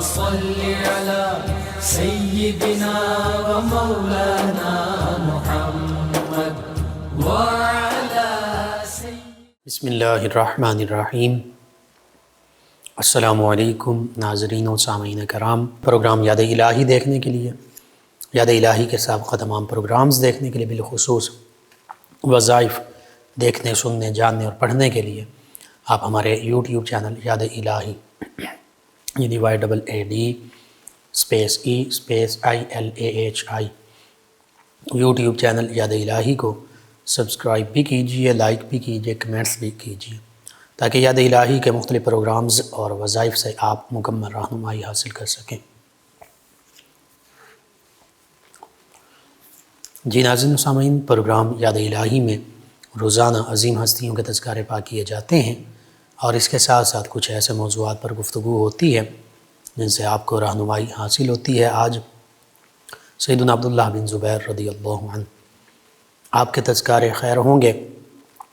صل على سيدنا ومولانا محمد وعلى بسم اللہ الرحمن الرحیم۔ السلام علیکم ناظرین و سامعین کرام۔ پروگرام یاد الہی دیکھنے کے لیے، یاد الہی کے سابقہ تمام پروگرامز دیکھنے کے لیے، بالخصوص وظائف دیکھنے، سننے، جاننے اور پڑھنے کے لیے آپ ہمارے یوٹیوب چینل یاد الہی یعنی YAADE_EILAHI یوٹیوب چینل یاد الہی کو سبسکرائب بھی کیجئے، لائک بھی کیجئے، کمنٹس بھی کیجئے، تاکہ یاد الہی کے مختلف پروگرامز اور وظائف سے آپ مکمل رہنمائی حاصل کر سکیں۔ جی ناظرین و سامعین، پروگرام یاد الہی میں روزانہ عظیم ہستیوں کے تذکارے پاک کیے جاتے ہیں، اور اس کے ساتھ ساتھ کچھ ایسے موضوعات پر گفتگو ہوتی ہے جن سے آپ کو رہنمائی حاصل ہوتی ہے۔ آج سیدنا عبداللہ بن زبیر رضی اللہ عنہ آپ کے تذکارے خیر ہوں گے۔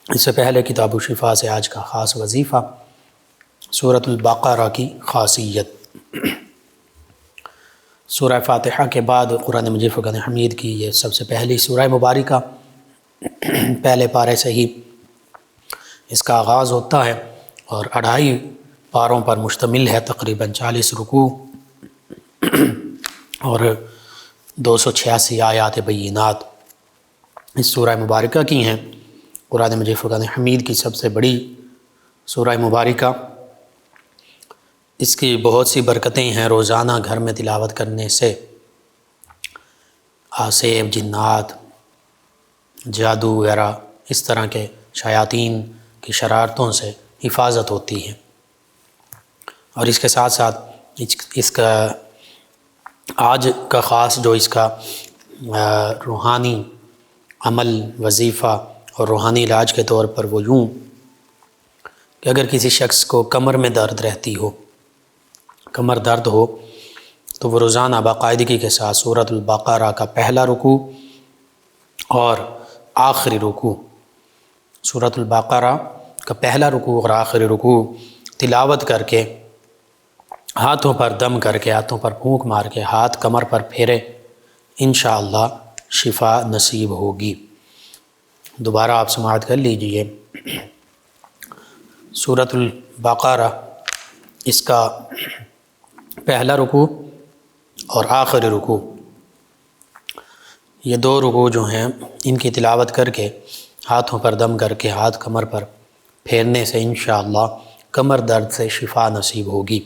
اس سے پہلے کتاب الشفا سے آج کا خاص وظیفہ سورۃ البقرہ کی خاصیت۔ سورہ فاتحہ کے بعد قرآن مجید فرقان حمید کی یہ سب سے پہلی سورہ مبارکہ، پہلے پارے سے ہی اس کا آغاز ہوتا ہے اور 2.5 پاروں پر مشتمل ہے، تقریباً 40 رکوع اور 286 آیات بینات اس سورہ مبارکہ کی ہیں۔ قرآن مجید فرقان حمید کی سب سے بڑی سورہ مبارکہ، اس کی بہت سی برکتیں ہیں۔ روزانہ گھر میں تلاوت کرنے سے آسیب، جنات، جادو وغیرہ اس طرح کے شیاطین کی شرارتوں سے حفاظت ہوتی ہے، اور اس کے ساتھ ساتھ اس کا آج کا خاص جو اس کا روحانی عمل، وظیفہ اور روحانی علاج کے طور پر وہ یوں کہ اگر کسی شخص کو کمر میں درد رہتی ہو، کمر درد ہو، تو وہ روزانہ باقاعدگی کے ساتھ سورۃ البقرہ کا پہلا رکوع اور آخری رکوع، سورۃ البقرہ کا پہلا رکوع اور آخری رکوع تلاوت کر کے، ہاتھوں پر دم کر کے، ہاتھوں پر پھونک مار کے ہاتھ کمر پر پھیرے، انشاءاللہ شفا نصیب ہوگی۔ دوبارہ آپ سماعت کر لیجئے۔ سورۃ البقرہ، اس کا پہلا رکوع اور آخری رکوع، یہ 2 رکوع جو ہیں ان کی تلاوت کر کے، ہاتھوں پر دم کر کے ہاتھ کمر پر پھیرنے سے انشاءاللہ کمر درد سے شفا نصیب ہوگی۔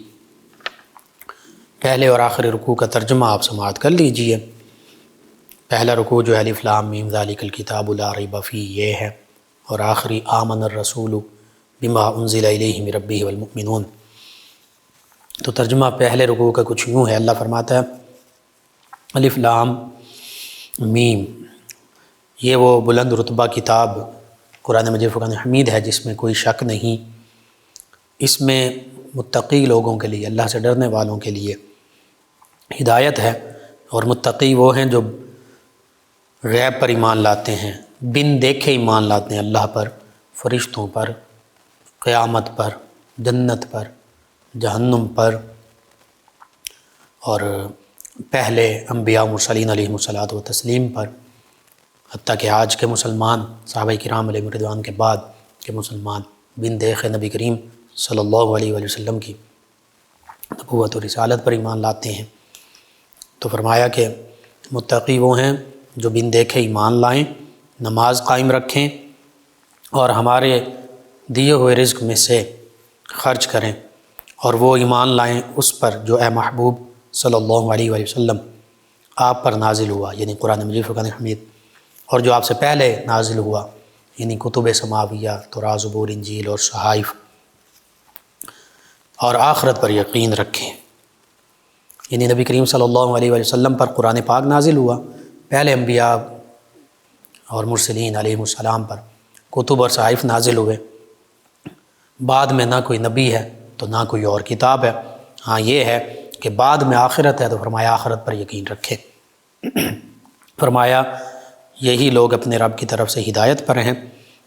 پہلے اور آخری رکوع کا ترجمہ آپ سماعت کر لیجئے۔ پہلا رکوع جو الف لام میم ذالک الکتاب لا ریب فیہ یہ ہے، اور آخری آمن الرسول بما انزل الیہ من ربہ والمؤمنون۔ تو ترجمہ پہلے رکوع کا کچھ یوں ہے، اللہ فرماتا ہے الف لام میم، یہ وہ بلند رتبہ کتاب قرآن مجید فرقان حمید ہے جس میں کوئی شک نہیں، اس میں متقی لوگوں کے لیے، اللہ سے ڈرنے والوں کے لیے ہدایت ہے، اور متقی وہ ہیں جو غیب پر ایمان لاتے ہیں، بن دیکھے ایمان لاتے ہیں، اللہ پر، فرشتوں پر، قیامت پر، جنت پر، جہنم پر، اور پہلے انبیاء مرسلین علیہم الصلاۃ والتسلیم پر، حتیٰ کہ آج کے مسلمان، صحابہ کرام علیہم رضوان کے بعد کے مسلمان بن دیکھے نبی کریم صلی اللہ علیہ وآلہ وسلم کی نبوت و رسالت پر ایمان لاتے ہیں۔ تو فرمایا کہ متقی وہ ہیں جو بن دیکھے ایمان لائیں، نماز قائم رکھیں، اور ہمارے دیے ہوئے رزق میں سے خرچ کریں، اور وہ ایمان لائیں اس پر جو اے محبوب صلی اللہ علیہ وآلہ وسلم آپ پر نازل ہوا، یعنی قرآن مجید فرقان حمید، اور جو آپ سے پہلے نازل ہوا، یعنی کتب سماویہ، تورات، زبور، انجیل اور صحائف، اور آخرت پر یقین رکھیں۔ یعنی نبی کریم صلی اللہ علیہ وآلہ وسلم پر قرآن پاک نازل ہوا، پہلے انبیاء اور مرسلین علیہ السلام پر کتب اور صحائف نازل ہوئے، بعد میں نہ کوئی نبی ہے تو نہ کوئی اور کتاب ہے۔ ہاں یہ ہے کہ بعد میں آخرت ہے، تو فرمایا آخرت پر یقین رکھیں۔ فرمایا یہی لوگ اپنے رب کی طرف سے ہدایت پر ہیں،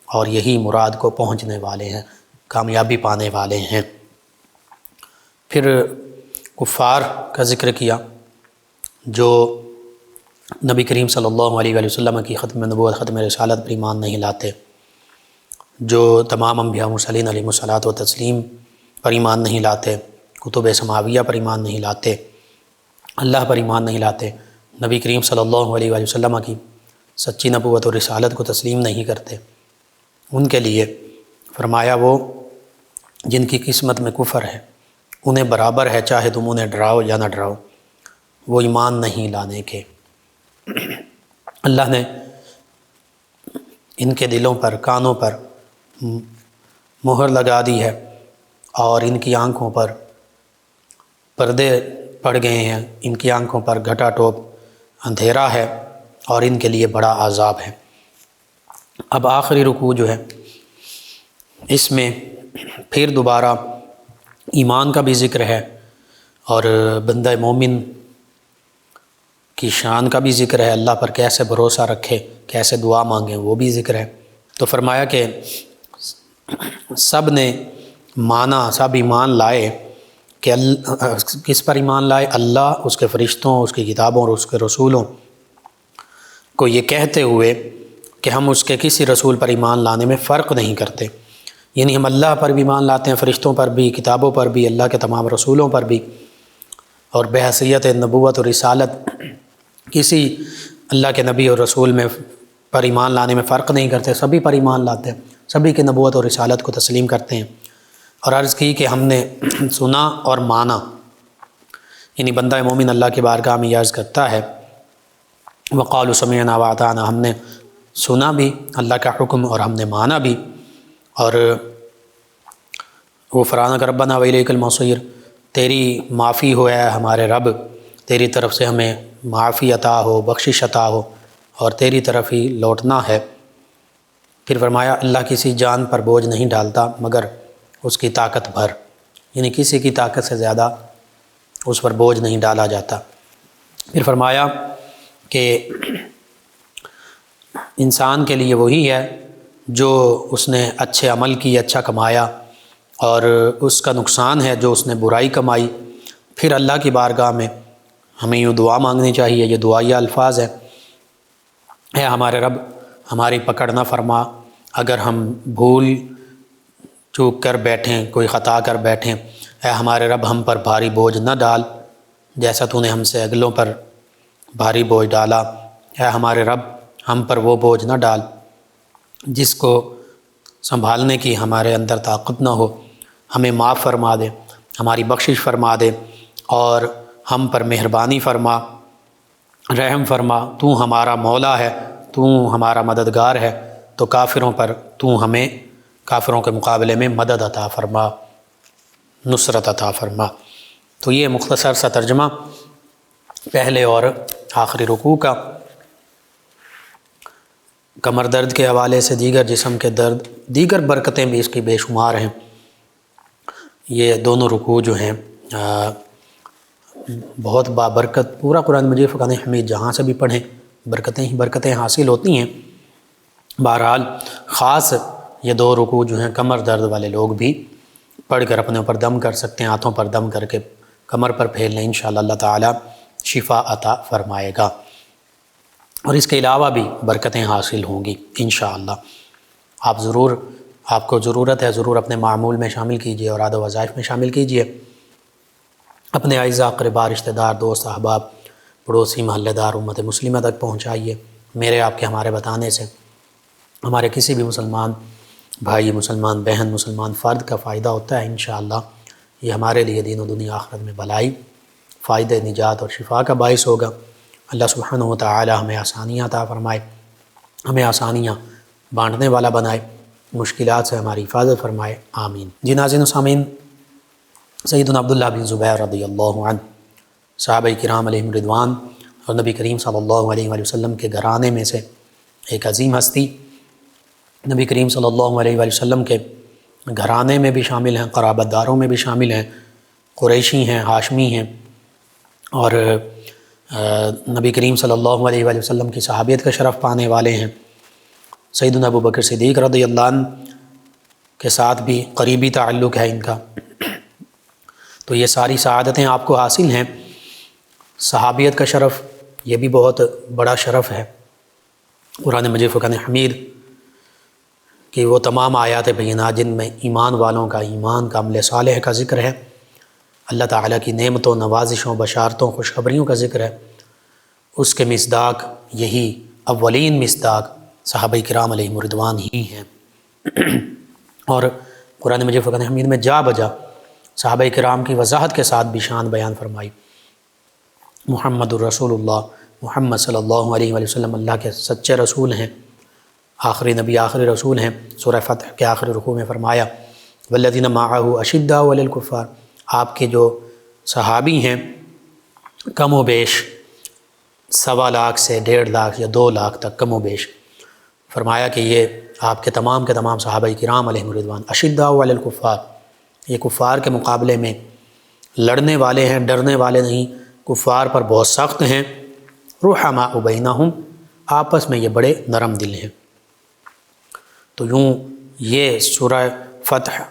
اور یہی مراد کو پہنچنے والے ہیں، کامیابی پانے والے ہیں۔ پھر کفار کا ذکر کیا جو نبی کریم صلی اللہ علیہ وآلہ وسلم کی ختم نبوت ختم رسالت پر ایمان نہیں لاتے، جو تمام انبیاء مرسلین علیہم الصلاۃ و تسلیم پر ایمان نہیں لاتے، کتب سماویہ پر ایمان نہیں لاتے، اللہ پر ایمان نہیں لاتے، نبی کریم صلی اللہ علیہ وآلہ وسلم کی سچی نبوت و رسالت کو تسلیم نہیں کرتے، ان کے لیے فرمایا وہ جن کی قسمت میں کفر ہے انہیں برابر ہے چاہے تم انہیں ڈراؤ یا نہ ڈراؤ، وہ ایمان نہیں لانے کے۔ اللہ نے ان کے دلوں پر کانوں پر مہر لگا دی ہے اور ان کی آنکھوں پر پردے پڑ گئے ہیں، ان کی آنکھوں پر گھٹا ٹوپ اندھیرا ہے اور ان کے لیے بڑا عذاب ہے۔ اب آخری رکوع جو ہے اس میں پھر دوبارہ ایمان کا بھی ذکر ہے اور بندہ مومن کی شان کا بھی ذکر ہے، اللہ پر کیسے بھروسہ رکھے، کیسے دعا مانگیں وہ بھی ذکر ہے۔ تو فرمایا کہ سب نے مانا، سب ایمان لائے کہ کس پر ایمان لائے؟ اللہ، اس کے فرشتوں، اس کی کتابوں اور اس کے رسولوں کو یہ کہتے ہوئے کہ ہم اس کے کسی رسول پر ایمان لانے میں فرق نہیں کرتے، یعنی ہم اللہ پر بھی ایمان لاتے ہیں، فرشتوں پر بھی، کتابوں پر بھی، اللہ کے تمام رسولوں پر بھی، اور بحیثیت نبوت اور رسالت کسی اللہ کے نبی اور رسول میں پر ایمان لانے میں فرق نہیں کرتے، سبھی پر ایمان لاتے ہیں، سبھی کی نبوت اور رسالت کو تسلیم کرتے ہیں۔ اور عرض کی کہ ہم نے سنا اور مانا، یعنی بندہ مومن اللہ کی بارگاہ میں یہ عرض کرتا ہے وقالوا سمعنا واطعنا، ہم نے سنا بھی اللہ کا حکم اور ہم نے مانا بھی، اور غفرانک ربنا والیک المصیر، تیری معافی ہو اے ہمارے رب، تیری طرف سے ہمیں معافی عطا ہو، بخشش عطا ہو اور تیری طرف ہی لوٹنا ہے۔ پھر فرمایا اللہ کسی جان پر بوجھ نہیں ڈالتا مگر اس کی طاقت بھر، یعنی کسی کی طاقت سے زیادہ اس پر بوجھ نہیں ڈالا جاتا۔ پھر فرمایا کہ انسان کے لیے وہی ہے جو اس نے اچھے عمل کی، اچھا کمایا، اور اس کا نقصان ہے جو اس نے برائی کمائی۔ پھر اللہ کی بارگاہ میں ہمیں یوں دعا مانگنی چاہیے، یہ دعائیہ الفاظ ہے، اے ہمارے رب ہماری پکڑ نہ فرما، اگر ہم بھول چوک کر بیٹھیں، کوئی خطا کر بیٹھیں، اے ہمارے رب ہم پر بھاری بوجھ نہ ڈال جیسا تو نے ہم سے اگلوں پر بھاری بوجھ ڈالا، اے ہمارے رب ہم پر وہ بوجھ نہ ڈال جس کو سنبھالنے کی ہمارے اندر طاقت نہ ہو، ہمیں معاف فرما دے، ہماری بخشش فرما دے اور ہم پر مہربانی فرما، رحم فرما، تو ہمارا مولا ہے، تو ہمارا مددگار ہے، تو کافروں پر تو ہمیں کافروں کے مقابلے میں مدد عطا فرما، نصرت عطا فرما۔ تو یہ مختصر سا ترجمہ پہلے اور آخری رکوع کا۔ کمر درد کے حوالے سے دیگر جسم کے درد، دیگر برکتیں بھی اس کی بے شمار ہیں۔ یہ دونوں رکوع جو ہیں بہت بابرکت، پورا قرآن مجید فقہ حمید جہاں سے بھی پڑھیں برکتیں ہی برکتیں حاصل ہوتی ہیں۔ بہرحال خاص یہ دو رکوع جو ہیں کمر درد والے لوگ بھی پڑھ کر اپنے اوپر دم کر سکتے ہیں، ہاتھوں پر دم کر کے کمر پر پھیر لیں، انشاءاللہ اللہ تعالی شفا عطا فرمائے گا، اور اس کے علاوہ بھی برکتیں حاصل ہوں گی انشاءاللہ۔ آپ کو ضرورت ہے، ضرور اپنے معمول میں شامل کیجئے اور عادت و وظائف میں شامل کیجئے، اپنے اعزاء اقربا، رشتہ دار، دوست، احباب، پڑوسی، محلہ دار، امت مسلمہ تک پہنچائیے۔ میرے آپ کے ہمارے بتانے سے ہمارے کسی بھی مسلمان بھائی، مسلمان بہن، مسلمان فرد کا فائدہ ہوتا ہے انشاءاللہ۔ یہ ہمارے لیے دین و دنیا آخرت میں بھلائی، فائدہ، نجات اور شفا کا باعث ہوگا۔ اللہ سبحانہ و تعالی ہمیں آسانیاں عطا فرمائے، ہمیں آسانیاں بانٹنے والا بنائے، مشکلات سے ہماری حفاظت فرمائے، آمین۔ جی ناظرین و سامعین، سیدنا عبداللہ بن زبیر رضی اللہ عنہ، صحابہ کرام علیہم رضوان اور نبی کریم صلی اللہ علیہ وآلہ وسلم کے گھرانے میں سے ایک عظیم ہستی، نبی کریم صلی اللہ علیہ وآلہ وسلم کے گھرانے میں بھی شامل ہیں، قرابت داروں میں بھی شامل ہیں، قریشی ہیں، ہاشمی ہیں، اور نبی کریم صلی اللہ علیہ وآلہ وسلم کی صحابیت کا شرف پانے والے ہیں۔ سیدنا ابو بکر صدیق رضی اللہ عنہ کے ساتھ بھی قریبی تعلق ہے ان کا۔ تو یہ ساری سعادتیں آپ کو حاصل ہیں۔ صحابیت کا شرف یہ بھی بہت بڑا شرف ہے۔ قرآن مجید فرقان حمید کہ وہ تمام آیات بینات جن میں ایمان والوں کا ایمان کا عمل صالح کا ذکر ہے، اللہ تعالیٰ کی نعمتوں، نوازشوں، بشارتوں، خوشخبریوں کا ذکر ہے، اس کے مصداق یہی اولین مصداق صحابہ کرام علیہم رضوان ہی ہیں۔ اور قرآن مجید فرقان حمید میں جا بجا صحابہ کرام کی وضاحت کے ساتھ بھی شان بیان فرمائی۔ محمد الرسول اللہ، محمد صلی اللہ علیہ وآلہ وسلم اللہ کے سچے رسول ہیں، آخری نبی، آخری رسول ہیں۔ سورہ فتح کے آخری رکوع میں فرمایا والذین معہ اشداء علی الکفار، آپ کے جو صحابی ہیں کم و بیش 1.25 لاکھ سے 1.5 لاکھ یا 2 لاکھ تک کم و بیش، فرمایا کہ یہ آپ کے تمام صحابہ کرام علیہم رضوان اشداء علی الکفار، یہ کفار کے مقابلے میں لڑنے والے ہیں، ڈرنے والے نہیں، کفار پر بہت سخت ہیں، رحماء بینہم، آپس میں یہ بڑے نرم دل ہیں۔ تو یوں یہ سورہ فتح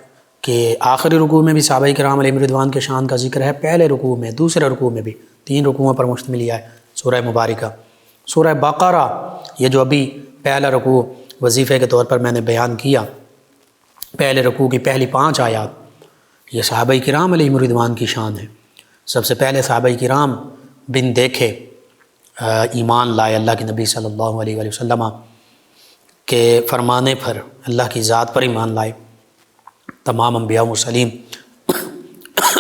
کے آخری رکوع میں بھی صحابہ کرام علیہم رضوان کے شان کا ذکر ہے، پہلے رکوع میں، دوسرے رکوع میں بھی، 3 رکوعوں پر مشتمل ہے سورہ مبارکہ۔ سورہ بقرہ یہ جو ابھی پہلا رکوع وظیفے کے طور پر میں نے بیان کیا، پہلے رکوع کی پہلی 5 آیات یہ صحابہ کرام علیہم رضوان کی شان ہے۔ سب سے پہلے صحابہ کرام بن دیکھے ایمان لائے اللہ کے نبی صلی اللہ علیہ وآلہ وسلم کے فرمانے پر، اللہ کی ذات پر ایمان لائے۔ تمام انبیاء و مرسلین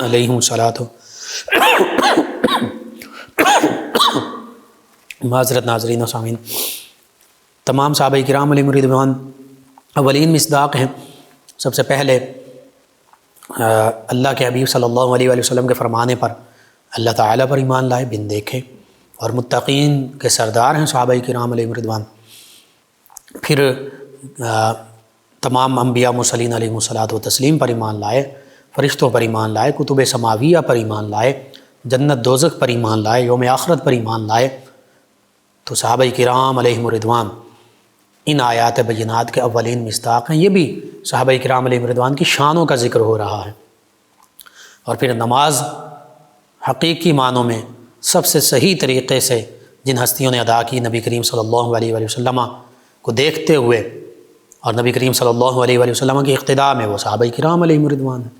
علیہم الصلاۃ معذرت ناظرین و سامعین، تمام صحابہ کرام علیہم رضوان اولین مصداق ہیں۔ سب سے پہلے اللہ کے حبیب صلی اللہ علیہ وآلہ وسلم کے فرمانے پر اللہ تعالیٰ پر ایمان لائے بن دیکھے، اور متقین کے سردار ہیں صحابہ کرام علیہم رضوان۔ پھر تمام انبیاء مرسلین علیہم الصلاۃ و تسلیم پر ایمان لائے، فرشتوں پر ایمان لائے، کتب سماویہ پر ایمان لائے، جنت دوزخ پر ایمان لائے، یوم آخرت پر ایمان لائے۔ تو صحابہ کرام علیہم رضوان ان آیات بینات کے اولین مصداق ہیں۔ یہ بھی صحابہ کرام علیہم رضوان کی شانوں کا ذکر ہو رہا ہے۔ اور پھر نماز حقیقی معنوں میں سب سے صحیح طریقے سے جن ہستیوں نے ادا کی، نبی کریم صلی اللہ علیہ وآلہ وسلم کو دیکھتے ہوئے اور نبی کریم صلی اللہ علیہ وآلہ وسلم کی اقتداء میں، وہ صحابہ کرام علیہم رضوان ہیں۔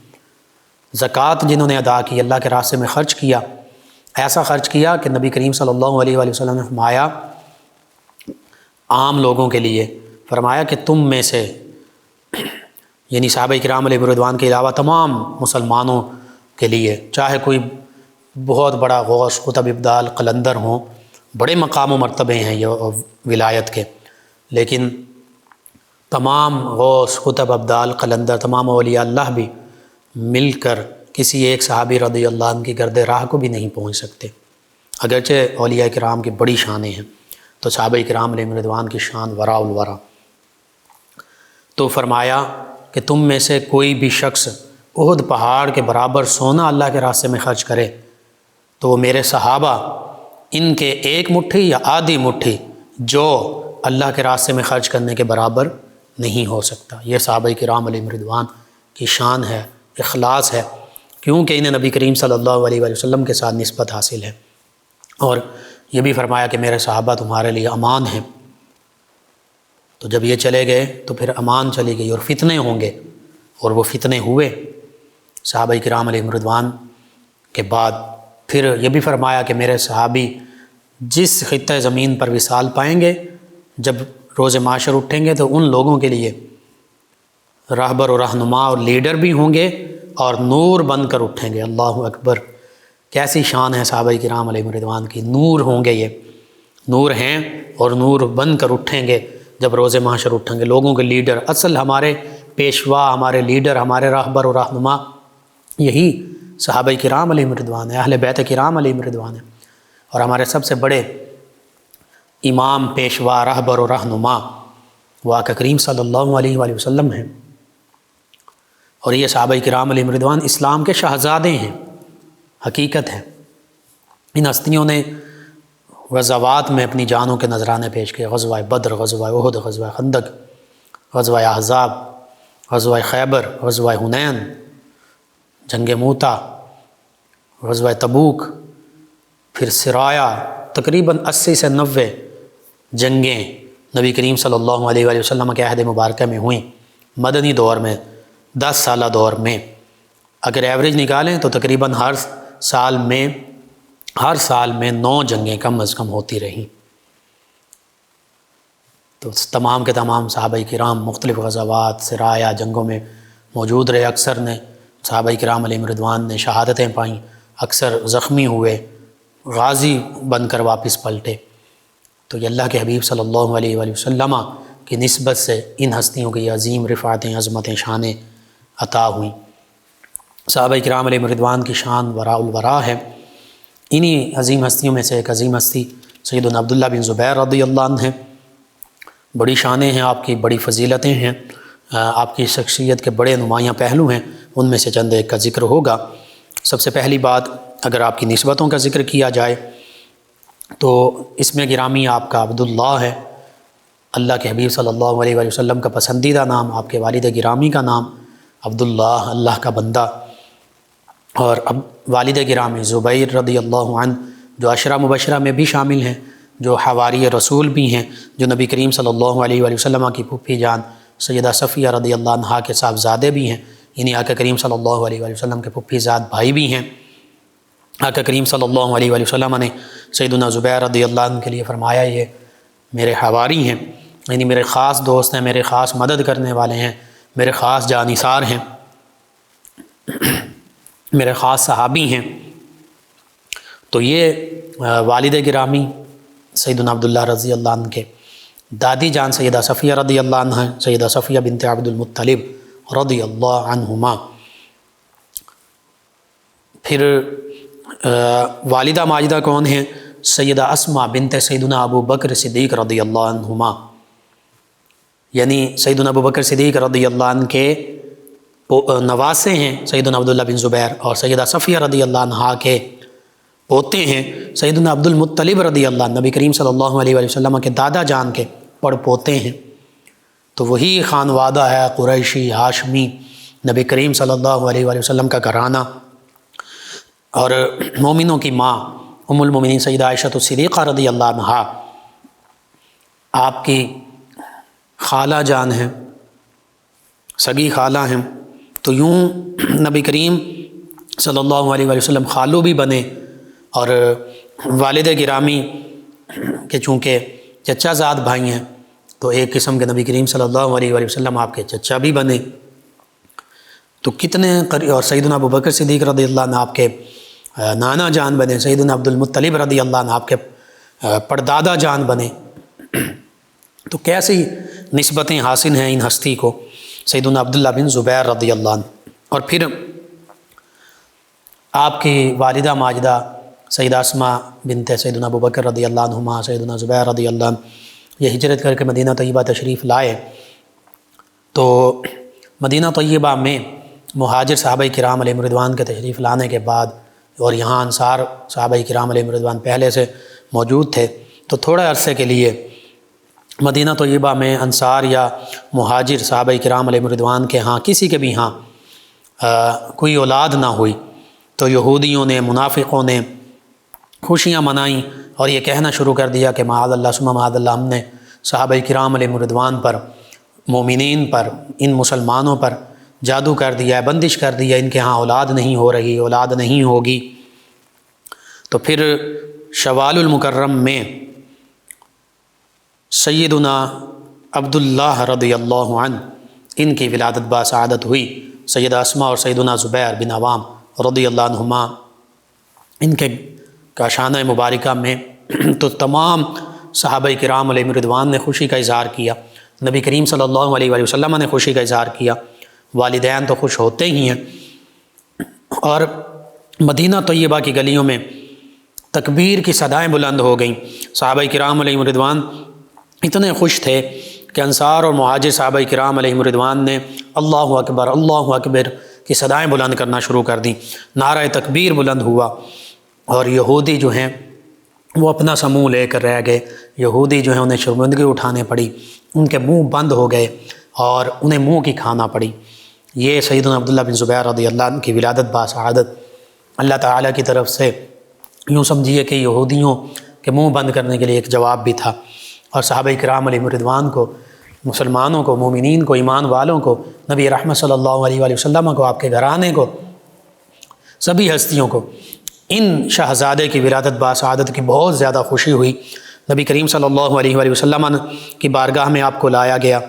زکوٰۃ جنہوں نے ادا کی، اللہ کے راستے میں خرچ کیا، ایسا خرچ کیا کہ نبی کریم صلی اللہ علیہ وآلہ وسلم نے فرمایا عام لوگوں کے لیے، فرمایا کہ تم میں سے، یعنی صحابہ کرام علیہ رضوان کے علاوہ تمام مسلمانوں کے لیے، چاہے کوئی بہت بڑا غوث، قطب، ابدال، قلندر ہوں، بڑے مقام و مرتبے ہیں یہ ولایت کے، لیکن تمام غوث، قطب، ابدال، قلندر، تمام اولیاء اللہ بھی مل کر کسی ایک صحابی رضی اللہ عنہ کی گرد راہ کو بھی نہیں پہنچ سکتے، اگرچہ اولیاء کرام کی بڑی شانیں ہیں۔ تو صحابہ کرام علیہ رضوان کی شان وراء الورا۔ تو فرمایا کہ تم میں سے کوئی بھی شخص احد پہاڑ کے برابر سونا اللہ کے راستے میں خرچ کرے تو وہ میرے صحابہ ان کے 1 مٹھی یا آدھی مٹھی جو اللہ کے راستے میں خرچ کرنے کے برابر نہیں ہو سکتا۔ یہ صحابہ کرام علیہ رضوان کی شان ہے، اخلاص ہے، کیونکہ انہیں نبی کریم صلی اللہ علیہ وآلہ وسلم کے ساتھ نسبت حاصل ہے۔ اور یہ بھی فرمایا کہ میرے صحابہ تمہارے لیے امان ہیں۔ تو جب یہ چلے گئے تو پھر امان چلی گئی، اور فتنے ہوں گے، اور وہ فتنے ہوئے صحابہ کرام علیہ رضوان کے بعد۔ پھر یہ بھی فرمایا کہ میرے صحابی جس خطہ زمین پر وصال پائیں گے، جب روز معاشر اٹھیں گے تو ان لوگوں کے لیے راہبر و رہنما اور لیڈر بھی ہوں گے، اور نور بن کر اٹھیں گے۔ اللہ اکبر، کیسی شان ہے صحابہ کرام علیہ رضوان کی، نور ہوں گے، یہ نور ہیں اور نور بن کر اٹھیں گے جب روز محشر اٹھیں گے، لوگوں کے لیڈر۔ اصل ہمارے پیشوا، ہمارے لیڈر، ہمارے راہبر و رہنما یہی صحابہ کرام علیہ رضوان ہیں، اہل بیت کرام علیہ رضوان ہیں، اور ہمارے سب سے بڑے امام، پیشوا، راہبر و رہنما وہ آقا کریم صلی اللہ علیہ وآلہ وسلم ہیں۔ اور یہ صحابہ کرام علیہ رضوان اسلام کے شہزادے ہیں، حقیقت ہے۔ ان ہستیوں نے غزوات میں اپنی جانوں کے نذرانے پیش کیے، غزوہ بدر، غزوہ احد، غزوہ خندق، غزوہ احزاب، غزوہ خیبر، غزوہ حنین، جنگ موتا، غزوہ تبوک، پھر سرایا، تقریباً 80 سے 90 جنگیں نبی کریم صلی اللہ علیہ وآلہ وسلم کے عہد مبارکہ میں ہوئیں۔ مدنی دور میں 10 سالہ دور میں اگر ایوریج نکالیں تو تقریباً ہر سال میں 9 جنگیں کم از کم ہوتی رہیں۔ تو تمام کے تمام صحابہ کرام مختلف غزوات، سرایا، جنگوں میں موجود رہے۔ اکثر نے صحابہ کرام علیہم رضوان نے شہادتیں پائیں، اکثر زخمی ہوئے، غازی بن کر واپس پلٹے۔ تو یہ اللہ کے حبیب صلی اللہ علیہ وآلہ وسلم کی نسبت سے ان ہستیوں کی عظیم رفعتیں، عظمتیں، شانیں عطا ہوئیں۔ صحابہ کرام علیہم رضوان کی شان وراء الورا ہے۔ انہی عظیم ہستیوں میں سے ایک عظیم ہستی سیدنا عبداللہ بن زبیر رضی اللہ عنہ ہیں۔ بڑی شانیں ہیں آپ کی، بڑی فضیلتیں ہیں، آپ کی شخصیت کے بڑے نمایاں پہلو ہیں، ان میں سے چند ایک کا ذکر ہوگا۔ سب سے پہلی بات، اگر آپ کی نسبتوں کا ذکر کیا جائے تو اس میں گرامی آپ کا عبداللہ ہے۔ اللہ کے حبیب صلی اللہ علیہ وآلہ وسلم کا پسندیدہ نام، آپ کے والد گرامی کا نام عبداللہ، اللہ کا بندہ۔ اور اب والد گرامی زبیر رضی اللہ عنہ جو عشرہ مبشرہ میں بھی شامل ہیں، جو حواری رسول بھی ہیں، جو نبی کریم صلی اللہ علیہ وآلہ وسلم کی پھوپھی جان سیدہ صفیہ رضی اللہ عنہا کے صاحبزادے بھی ہیں، یعنی آقا کریم صلی اللہ علیہ وآلہ وسلم کے پھوپھی زاد بھائی بھی ہیں۔ آقا کریم صلی اللہ علیہ وآلہ وسلم نے سیدنا زبیر رضی اللہ عنہ کے لیے فرمایا یہ میرے حواری ہیں، یعنی میرے خاص دوست ہیں، میرے خاص مدد کرنے والے ہیں، میرے خاص جانثار ہیں، میرے خاص صحابی ہیں۔ تو یہ والد گرامی سیدنا عبداللہ رضی اللہ عنہ کے دادی جان سیدہ صفیہ رضی اللہ عنہ، سیدہ صفیہ بنت عبد المطلب رضی اللہ عنہما۔ پھر والدہ ماجدہ کون ہیں؟ سیدہ اسماء بنت سیدنا ابو بکر صدیق رضی اللہ عنہما، یعنی سیدنا ابو بکر صدیق رضی اللہ عنہ کے نواسے ہیں سیدنا عبداللہ بن زبیر، اور سیدہ صفیہ رضی اللہ عنہا کے پوتے ہیں سیدنا عبد المطلب رضی اللہ عنہ، نبی کریم صلی اللہ علیہ وآلہ وسلم کے دادا جان کے پڑ پوتے ہیں۔ تو وہی خانوادہ ہے قریشی ہاشمی، نبی کریم صلی اللہ علیہ وآلہ وسلم کا گھرانہ، اور مومنوں کی ماں ام المومنین سیدہ عائشہ صدیقہ رضی اللہ عنہا آپ کی خالہ جان ہیں، سگی خالہ ہیں۔ تو یوں نبی کریم صلی اللہ علیہ وآلہ وسلم خالو بھی بنے، اور والد گرامی کے چونکہ چچا زاد بھائی ہیں تو ایک قسم کے نبی کریم صلی اللہ علیہ وآلہ وسلم آپ کے چچا بھی بنے۔ تو کتنے اور سیدنا ابو بکر صدیق رضی اللہ عنہ آپ کے نانا جان بنے، سیدنا عبد المطلب رضی اللہ عنہ آپ کے پردادا جان بنے۔ تو کیسی نسبتیں حاصل ہیں ان ہستی کو، سیدنا عبداللہ بن زبیر رضی اللہ عنہ۔ اور پھر آپ کی والدہ ماجدہ سیدہ اسماء بنت سیدنا ابو بکر رضی اللہ عنہما، سیدنا زبیر رضی اللہ عنہ، یہ ہجرت کر کے مدینہ طیبہ تشریف لائے۔ تو مدینہ طیبہ میں مہاجر صحابہ کرام علیہم رضوان کے تشریف لانے کے بعد، اور یہاں انصار صحابہ کرام علیہم رضوان پہلے سے موجود تھے، تو تھوڑے عرصے کے لیے مدینہ طیبہ میں انصار یا مہاجر صحابہ کرام علیہم رضوان کے ہاں کسی کے بھی ہاں کوئی اولاد نہ ہوئی، تو یہودیوں نے، منافقوں نے خوشیاں منائیں اور یہ کہنا شروع کر دیا کہ معاذ اللہ ثم معاذ اللہ، ہم نے صحابہ کرام علیہم رضوان پر، مومنین پر، ان مسلمانوں پر جادو کر دیا ہے، بندش کر دیا، ان کے ہاں اولاد نہیں ہو رہی، اولاد نہیں ہوگی۔ تو پھر شوال المکرم میں سیدنا عبداللہ رضی اللہ عنہ ان کی ولادت باسعادت ہوئی۔ سیدہ اسماء اور سیدنا زبیر بن عوام رضی اللہ عنہما ان کے کا شانہ مبارکہ میں تو تمام صحابہ کرام علیہم رضوان نے خوشی کا اظہار کیا، نبی کریم صلی اللہ علیہ وآلہ وسلم نے خوشی کا اظہار کیا، والدین تو خوش ہوتے ہی ہیں۔ اور مدینہ طیبہ کی گلیوں میں تکبیر کی صدائیں بلند ہو گئیں۔ صحابہ کرام علیہم رضوان اتنے خوش تھے کہ انصار اور مہاجر صحابہ کرام علیہم رضوان نے اللہ اکبر کی صدائیں بلند کرنا شروع کر دیں، نعرہ تکبیر بلند ہوا، اور یہودی جو ہیں وہ اپنا سا منہ لے کر رہ گئے، یہودی جو ہیں انہیں شرمندگی اٹھانے پڑی، ان کے منہ بند ہو گئے اور انہیں منہ کی کھانا پڑی۔ یہ سیدنا عبداللہ بن زبیر رضی اللہ عنہ کی ولادت باسعادت اللہ تعالیٰ کی طرف سے یوں سمجھیے کہ یہودیوں کے منہ بند کرنے کے لیے ایک جواب بھی تھا، اور صحابہ کرام علیہم رضوان کو، مسلمانوں کو، مومنین کو، ایمان والوں کو، نبی رحمت صلی اللہ علیہ وآلہ وسلم کو، آپ کے گھرانے کو، سبھی ہستیوں کو ان شہزادے کی ولادت باسعادت کی بہت زیادہ خوشی ہوئی۔ نبی کریم صلی اللہ علیہ وآلہ وسلم کی بارگاہ میں آپ کو لایا گیا۔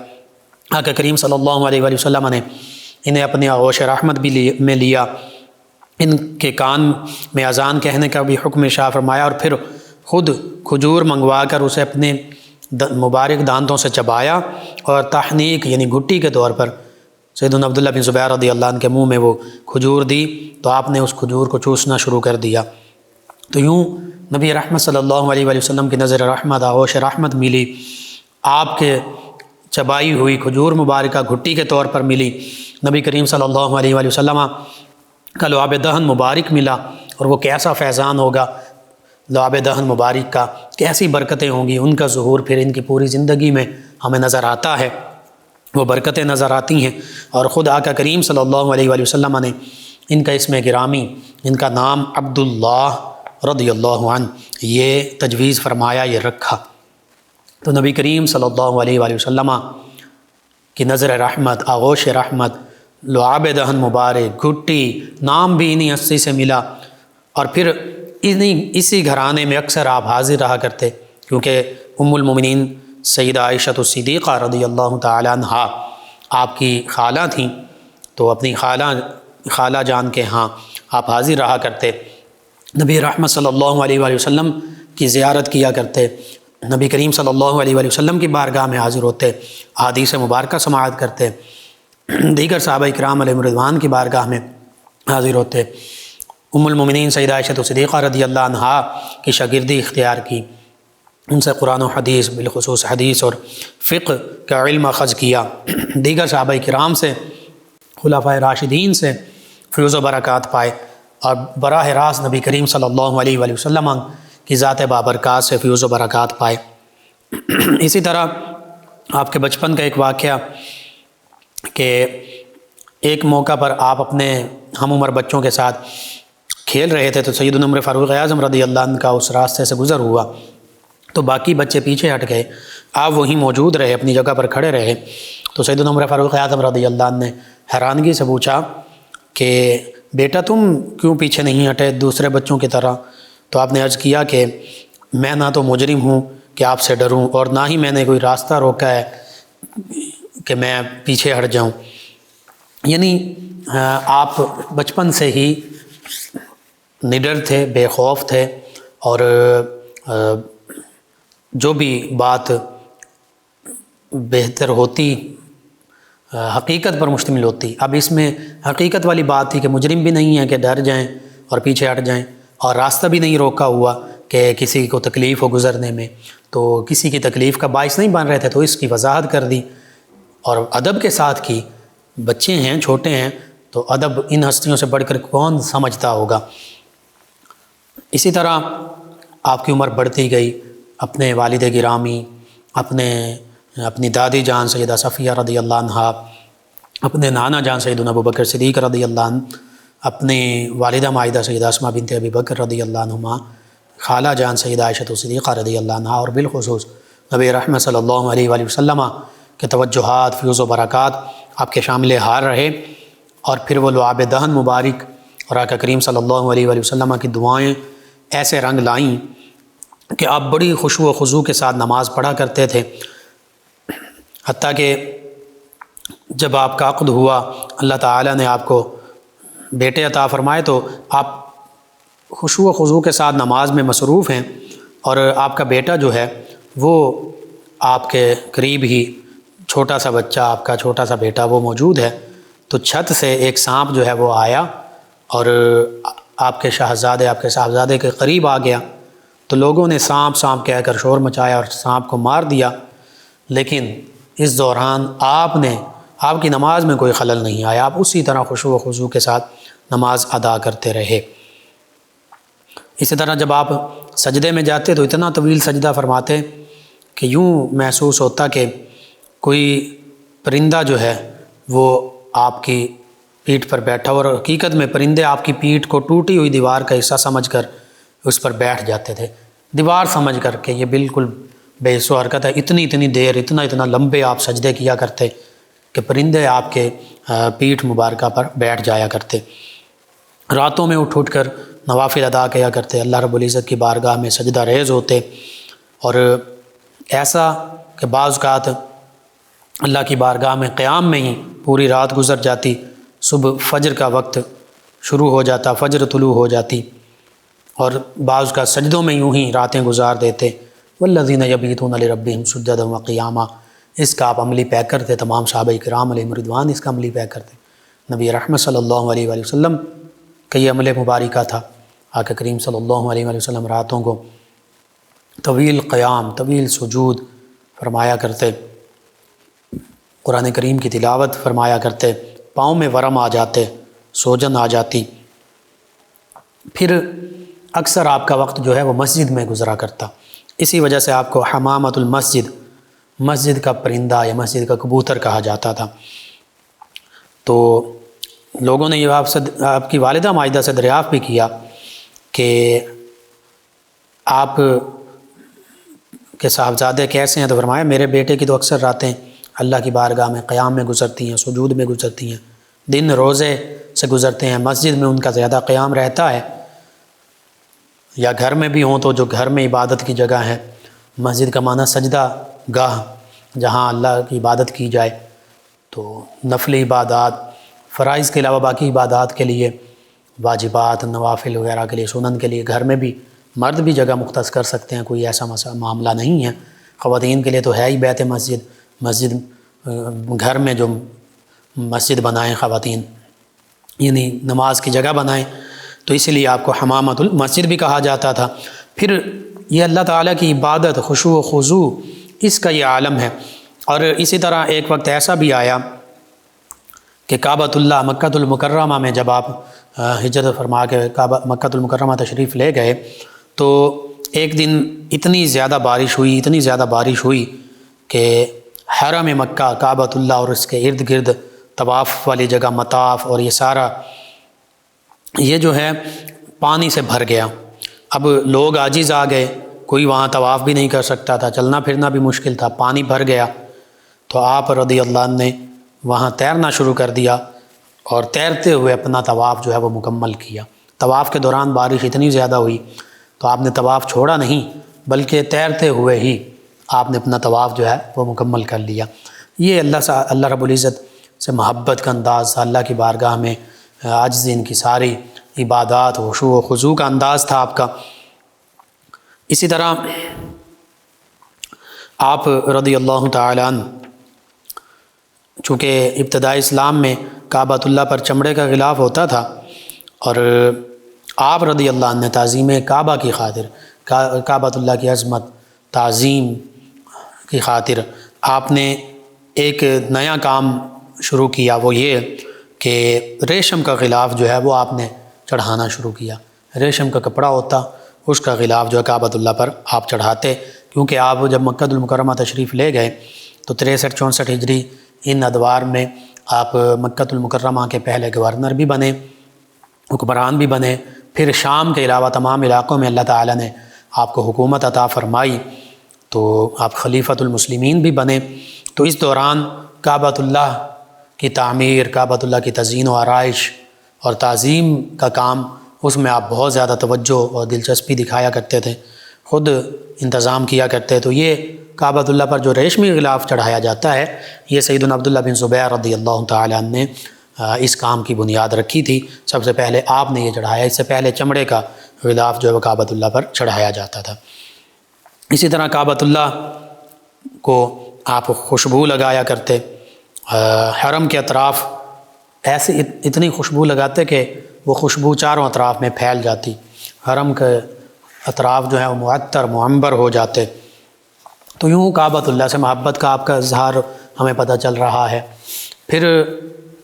آقا کریم صلی اللہ علیہ وآلہ وسلم نے انہیں اپنے آغوش رحمت میں لیا، ان کے کان میں اذان کہنے کا بھی حکم شاہ فرمایا، اور پھر خود کھجور منگوا کر اسے اپنے مبارک دانتوں سے چبایا، اور تحنیک یعنی گھٹی کے طور پر سیدنا عبداللہ بن زبیر رضی اللہ عنہ کے منہ میں وہ کھجور دی تو آپ نے اس کھجور کو چوسنا شروع کر دیا۔ تو یوں نبی رحمت صلی اللہ علیہ وآلہ وسلم کی نظر رحمت، آغوش رحمت ملی، آپ کے چبائی ہوئی کھجور مبارکہ گھٹی کے طور پر ملی، نبی کریم صلی اللہ علیہ وآلہ وسلم کا لعاب دہن مبارک ملا، اور وہ کیسا فیضان ہوگا لعاب دہن مبارک کا، کیسی برکتیں ہوں گی، ان کا ظہور پھر ان کی پوری زندگی میں ہمیں نظر آتا ہے، وہ برکتیں نظر آتی ہیں۔ اور خود آقا کریم صلی اللہ علیہ وآلہ وسلم نے ان کا اسم گرامی، ان کا نام عبداللہ رضی اللہ عنہ یہ تجویز فرمایا، یہ رکھا۔ تو نبی کریم صلی اللہ علیہ وآلہ وسلم کی نظر رحمت، آغوش رحمت، لعاب دہن مبارک، گھٹی، نام بھی انہی ہستی سے ملا، اور پھر اسی گھرانے میں اکثر آپ حاضر رہا کرتے، کیونکہ ام المومنین سیدہ عائشہ صدیقہ رضی اللہ تعالی عنہا آپ کی خالہ تھیں، تو اپنی خالہ جان کے ہاں آپ حاضر رہا کرتے، نبی رحمت صلی اللہ علیہ وآلہ وسلم کی زیارت کیا کرتے، نبی کریم صلی اللہ علیہ وآلہ وسلم کی بارگاہ میں حاضر ہوتے، احادیث مبارکہ سماعت کرتے، دیگر صحابہ اکرام علیہم رضوان کی بارگاہ میں حاضر ہوتے، ام المومنین سیدہ عائشہ صدیقہ رضی اللہ عنہا کی شاگردی اختیار کی، ان سے قرآن و حدیث، بالخصوص حدیث اور فقہ کا علم اخذ کیا، دیگر صحابہ کرام سے، خلفائے راشدین سے فیوز و برکات پائے، اور براہ راست نبی کریم صلی اللہ علیہ وآلہ وسلم کی ذات بابرکات سے فیوز و برکات پائے۔ اسی طرح آپ کے بچپن کا ایک واقعہ کہ ایک موقع پر آپ اپنے ہم عمر بچوں کے ساتھ کھیل رہے تھے، تو سیدنا عمر فاروق اعظم رضی اللہ عنہ کا اس راستے سے گزر ہوا، تو باقی بچے پیچھے ہٹ گئے، آپ وہیں موجود رہے، اپنی جگہ پر کھڑے رہے، تو سیدنا عمر فاروق اعظم رضی اللہ عنہ نے حیرانگی سے پوچھا کہ بیٹا تم کیوں پیچھے نہیں ہٹے دوسرے بچوں کی طرح؟ تو آپ نے عرض کیا کہ میں نہ تو مجرم ہوں کہ آپ سے ڈروں، اور نہ ہی میں نے کوئی راستہ روکا ہے کہ میں پیچھے ہٹ جاؤں۔ یعنی آپ بچپن سے ہی نڈر تھے، بے خوف تھے، اور جو بھی بات بہتر ہوتی حقیقت پر مشتمل ہوتی۔ اب اس میں حقیقت والی بات تھی کہ مجرم بھی نہیں ہے کہ ڈر جائیں اور پیچھے ہٹ جائیں، اور راستہ بھی نہیں روکا ہوا کہ کسی کو تکلیف ہو گزرنے میں، تو کسی کی تکلیف کا باعث نہیں بن رہے تھے، تو اس کی وضاحت کر دی اور ادب کے ساتھ کی۔ بچے ہیں، چھوٹے ہیں، تو ادب ان ہستیوں سے بڑھ کر کون سمجھتا ہوگا۔ اسی طرح آپ کی عمر بڑھتی گئی، اپنے والد گرامی، اپنی دادی جان سیدہ صفیہ رضی اللہ عنہا، اپنے نانا جان سیدنا ابوبکر صدیق رضی اللہ عنہ، اپنے والدہ مائدہ سیدہ اسماء بنت ابی بکر رضی اللہ عنہما، خالہ جان سیدہ عائشہ صدیقہ رضی اللہ عنہا، اور بالخصوص نبی رحمت صلی اللہ علیہ وآلہ وسلم کے توجہات، فیوز و برکات آپ کے شامل حال رہے، اور پھر وہ لعاب دہن مبارک اور آقا کریم صلی اللہ علیہ وآلہ وسلم کی دعائیں ایسے رنگ لائیں کہ آپ بڑی خشوع و خضوع کے ساتھ نماز پڑھا کرتے تھے، حتیٰ کہ جب آپ کا عقد ہوا، اللہ تعالیٰ نے آپ کو بیٹے عطا فرمائے، تو آپ خشوع و خضوع کے ساتھ نماز میں مصروف ہیں، اور آپ کا بیٹا جو ہے وہ آپ کے قریب ہی چھوٹا سا بچہ، آپ کا چھوٹا سا بیٹا وہ موجود ہے، تو چھت سے ایک سانپ جو ہے وہ آیا اور آپ کے صاحبزادے کے قریب آ گیا، تو لوگوں نے سانپ سانپ کہہ کر شور مچایا اور سانپ کو مار دیا، لیکن اس دوران آپ کی نماز میں کوئی خلل نہیں آیا، آپ اسی طرح خشوع و خضوع کے ساتھ نماز ادا کرتے رہے۔ اسی طرح جب آپ سجدے میں جاتے تو اتنا طویل سجدہ فرماتے کہ یوں محسوس ہوتا کہ کوئی پرندہ جو ہے وہ آپ کی پیٹھ پر بیٹھا، اور حقیقت میں پرندے آپ کی پیٹھ کو ٹوٹی ہوئی دیوار کا حصہ سمجھ کر اس پر بیٹھ جاتے تھے، دیوار سمجھ کر کہ یہ بالکل بے حس و حرکت ہے۔ اتنی دیر اتنا لمبے آپ سجدے کیا کرتے کہ پرندے آپ کے پیٹھ مبارکہ پر بیٹھ جایا کرتے۔ راتوں میں اٹھ کر نوافل ادا کیا کرتے، اللہ رب العزت کی بارگاہ میں سجدہ ریز ہوتے، اور ایسا کہ بعض اوقات اللہ کی بارگاہ میں قیام میں ہی پوری رات گزر جاتی، صبح فجر کا وقت شروع ہو جاتا، فجر طلوع ہو جاتی، اور بعض کا سجدوں میں یوں ہی راتیں گزار دیتے۔ والذین یبیتون لربہم سجدا وقیاما، اس کا آپ عملی پیکر تھے، تمام صحابہ کرام علیہم رضوان اس کا عملی پیکر تھے۔ نبی رحمت صلی اللہ علیہ وآلہ وسلم کا یہ عمل مبارکہ تھا۔ آقا کریم صلی اللہ علیہ وآلہ وسلم راتوں کو طویل قیام، طویل سجود فرمایا کرتے، قرآن کریم کی تلاوت فرمایا کرتے، پاؤں میں ورم آ جاتے، سوجن آ جاتی۔ پھر اکثر آپ کا وقت جو ہے وہ مسجد میں گزرا کرتا، اسی وجہ سے آپ کو حمامۃ المسجد، مسجد کا پرندہ یا مسجد کا کبوتر کہا جاتا تھا۔ تو لوگوں نے یہ آپ کی والدہ ماجدہ سے دریافت بھی کیا کہ آپ کے صاحبزادے کیسے ہیں، تو فرمایا میرے بیٹے کی تو اکثر راتیں اللہ کی بارگاہ میں قیام میں گزرتی ہیں، سجود میں گزرتی ہیں، دن روزے سے گزرتے ہیں، مسجد میں ان کا زیادہ قیام رہتا ہے، یا گھر میں بھی ہوں تو جو گھر میں عبادت کی جگہ ہے، مسجد کا معنی سجدہ گاہ جہاں اللہ کی عبادت کی جائے، تو نفل عبادات، فرائض کے علاوہ باقی عبادات کے لیے، واجبات، نوافل وغیرہ کے لیے، سنن کے لیے گھر میں بھی مرد بھی جگہ مختص کر سکتے ہیں، کوئی ایسا معاملہ نہیں ہے۔ خواتین کے لیے تو ہے ہی بیت مسجد گھر میں جو مسجد بنائیں خواتین، یعنی نماز کی جگہ بنائیں، تو اسی لیے آپ کو حمامۃ المسجد بھی کہا جاتا تھا۔ پھر یہ اللہ تعالیٰ کی عبادت، خشوع و خضوع، اس کا یہ عالم ہے۔ اور اسی طرح ایک وقت ایسا بھی آیا کہ کعبۃ اللہ مکۃ المکرمہ میں جب آپ ہجرت فرما کے مکۃ المکرمہ تشریف لے گئے، تو ایک دن اتنی زیادہ بارش ہوئی کہ حرم مکہ، کعبۃ اللہ اور اس کے ارد گرد طواف والی جگہ، مطاف اور یہ سارا یہ جو ہے پانی سے بھر گیا۔ اب لوگ عاجز آ گئے، کوئی وہاں طواف بھی نہیں کر سکتا تھا، چلنا پھرنا بھی مشکل تھا، پانی بھر گیا۔ تو آپ رضی اللہ عنہ نے وہاں تیرنا شروع کر دیا، اور تیرتے ہوئے اپنا طواف جو ہے وہ مکمل کیا۔ طواف کے دوران بارش اتنی زیادہ ہوئی تو آپ نے طواف چھوڑا نہیں، بلکہ تیرتے ہوئے ہی آپ نے اپنا طواف جو ہے وہ مکمل کر لیا۔ یہ اللہ رب العزت سے محبت کا انداز تھا، اللہ کی بارگاہ میں عاجزی، ان کی ساری عبادات، خشوع و خضوع کا انداز تھا آپ کا۔ اسی طرح آپ رضی اللہ تعالیٰ عنہ، چونکہ ابتدائی اسلام میں کعبۃ اللہ پر چمڑے کا غلاف ہوتا تھا، اور آپ رضی اللہ عنہ نے تعظیم کعبہ کی خاطر، کعبۃ اللہ کی عظمت، تعظیم کی خاطر آپ نے ایک نیا کام شروع کیا، وہ یہ کہ ریشم کا غلاف جو ہے وہ آپ نے چڑھانا شروع کیا۔ ریشم کا کپڑا ہوتا، اس کا غلاف جو ہے کعبۃ اللہ پر آپ چڑھاتے، کیونکہ آپ جب مکہ المکرمہ تشریف لے گئے تو 63-64 ہجری ان ادوار میں آپ مکہ المکرمہ کے پہلے گورنر بھی بنے، حکمران بھی بنے، پھر شام کے علاوہ تمام علاقوں میں اللہ تعالیٰ نے آپ کو حکومت عطا فرمائی، تو آپ خلیفۃ المسلمین بھی بنے۔ تو اس دوران کعبۃ اللہ کی تعمیر، کعبۃ اللہ کی تزئین و آرائش اور تعظیم کا کام، اس میں آپ بہت زیادہ توجہ اور دلچسپی دکھایا کرتے تھے، خود انتظام کیا کرتے۔ تو یہ کعبۃ اللہ پر جو ریشمی غلاف چڑھایا جاتا ہے، یہ سیدنا عبداللہ بن زبیر رضی اللہ تعالیٰ عنہ نے اس کام کی بنیاد رکھی تھی۔ سب سے پہلے آپ نے یہ چڑھایا، اس سے پہلے چمڑے کا غلاف جو ہے وہ کعبۃ اللہ پر چڑھایا جاتا تھا۔ اسی طرح کعبۃ اللہ کو آپ خوشبو لگایا کرتے، حرم کے اطراف ایسی اتنی خوشبو لگاتے کہ وہ خوشبو چاروں اطراف میں پھیل جاتی، حرم کے اطراف جو ہے وہ معطر معنبر ہو جاتے۔ تو یوں کعبۃ اللہ سے محبت کا آپ کا اظہار ہمیں پتہ چل رہا ہے۔ پھر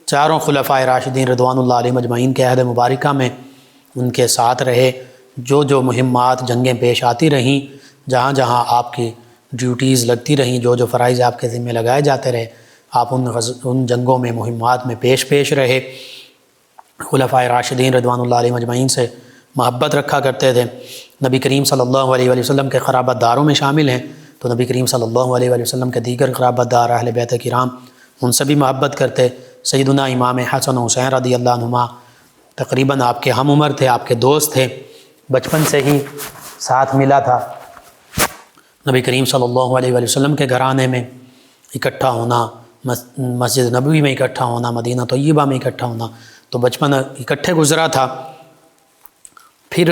چاروں خلفائے راشدین رضوان اللہ علیہم اجمعین کے عہد مبارکہ میں ان کے ساتھ رہے، جو مہمات، جنگیں پیش آتی رہیں، جہاں جہاں آپ کی ڈیوٹیز لگتی رہیں، جو فرائض آپ کے ذمہ لگائے جاتے رہے، آپ ان جنگوں میں، مہمات میں پیش رہے۔ خلفائے راشدین رضوان اللہ علیہ مجمعین سے محبت رکھا کرتے تھے، نبی کریم صلی اللہ علیہ وآلہ وسلم کے قرابت داروں میں شامل ہیں، تو نبی کریم صلی اللہ علیہ وآلہ وسلم کے دیگر قرابت دار اہل بیت کرام ان سے بھی محبت کرتے۔ سیدنا امام حسن و حسین رضی اللہ عنہما تقریباً آپ کے ہم عمر تھے، آپ کے دوست تھے، بچپن سے ہی ساتھ ملا تھا۔ نبی کریم صلی اللہ علیہ وآلہ وسلم کے گھرانے میں اکٹھا ہونا، مسجد نبوی میں اکٹھا ہونا، مدینہ طیبہ میں اکٹھا ہونا، تو بچپن اکٹھے گزرا تھا۔ پھر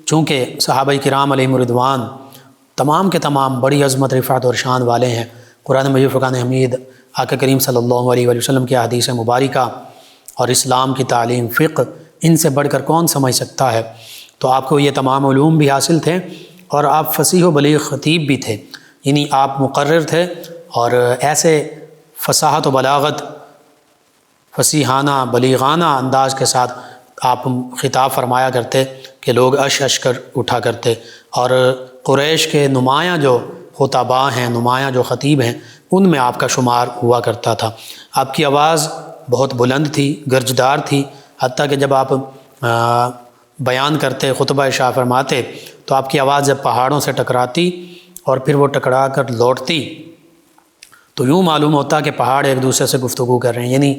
چونکہ صحابہ کرام علیہم الرضوان تمام کے تمام بڑی عظمت، رفعت اور شان والے ہیں، قرآن مجید، فرقان حمید، آقا کریم صلی اللہ علیہ وآلہ وسلم کی احادیث مبارکہ اور اسلام کی تعلیم، فقہ، ان سے بڑھ کر کون سمجھ سکتا ہے؟ تو آپ کو یہ تمام علوم بھی حاصل تھے، اور آپ فصیح و بلیغ خطیب بھی تھے، یعنی آپ مقرر تھے، اور ایسے فصاحت و بلاغت، فصیحانہ بلیغانہ انداز کے ساتھ آپ خطاب فرمایا کرتے کہ لوگ اش اش کر اٹھا کرتے، اور قریش کے نمایاں جو خطباء ہیں، نمایاں جو خطیب ہیں، ان میں آپ کا شمار ہوا کرتا تھا۔ آپ کی آواز بہت بلند تھی، گرجدار تھی، حتیٰ کہ جب آپ بیان کرتے، خطبہ ارشاد فرماتے، تو آپ کی آواز جب پہاڑوں سے ٹکراتی اور پھر وہ ٹکرا کر لوٹتی تو یوں معلوم ہوتا کہ پہاڑ ایک دوسرے سے گفتگو کر رہے ہیں، یعنی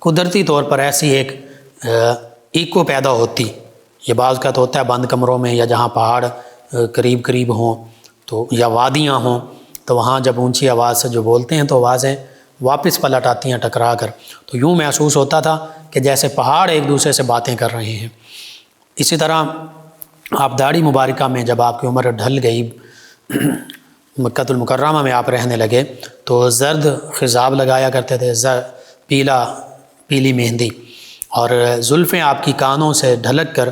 قدرتی طور پر ایسی ایک ایکو پیدا ہوتی۔ یہ بعض کا تو ہوتا ہے بند کمروں میں، یا جہاں پہاڑ قریب قریب ہوں تو، یا وادیاں ہوں، تو وہاں جب اونچی آواز سے جو بولتے ہیں تو آوازیں واپس پلٹ آتی ہیں ٹکرا کر، تو یوں محسوس ہوتا تھا کہ جیسے پہاڑ ایک دوسرے سے باتیں کر رہے ہیں۔ اسی طرح آپ داڑھی مبارکہ میں جب آپ کی عمر ڈھل گئی، مکہ المکرمہ میں آپ رہنے لگے، تو زرد خضاب لگایا کرتے تھے، پیلی مہندی، اور زلفیں آپ کی کانوں سے ڈھلک کر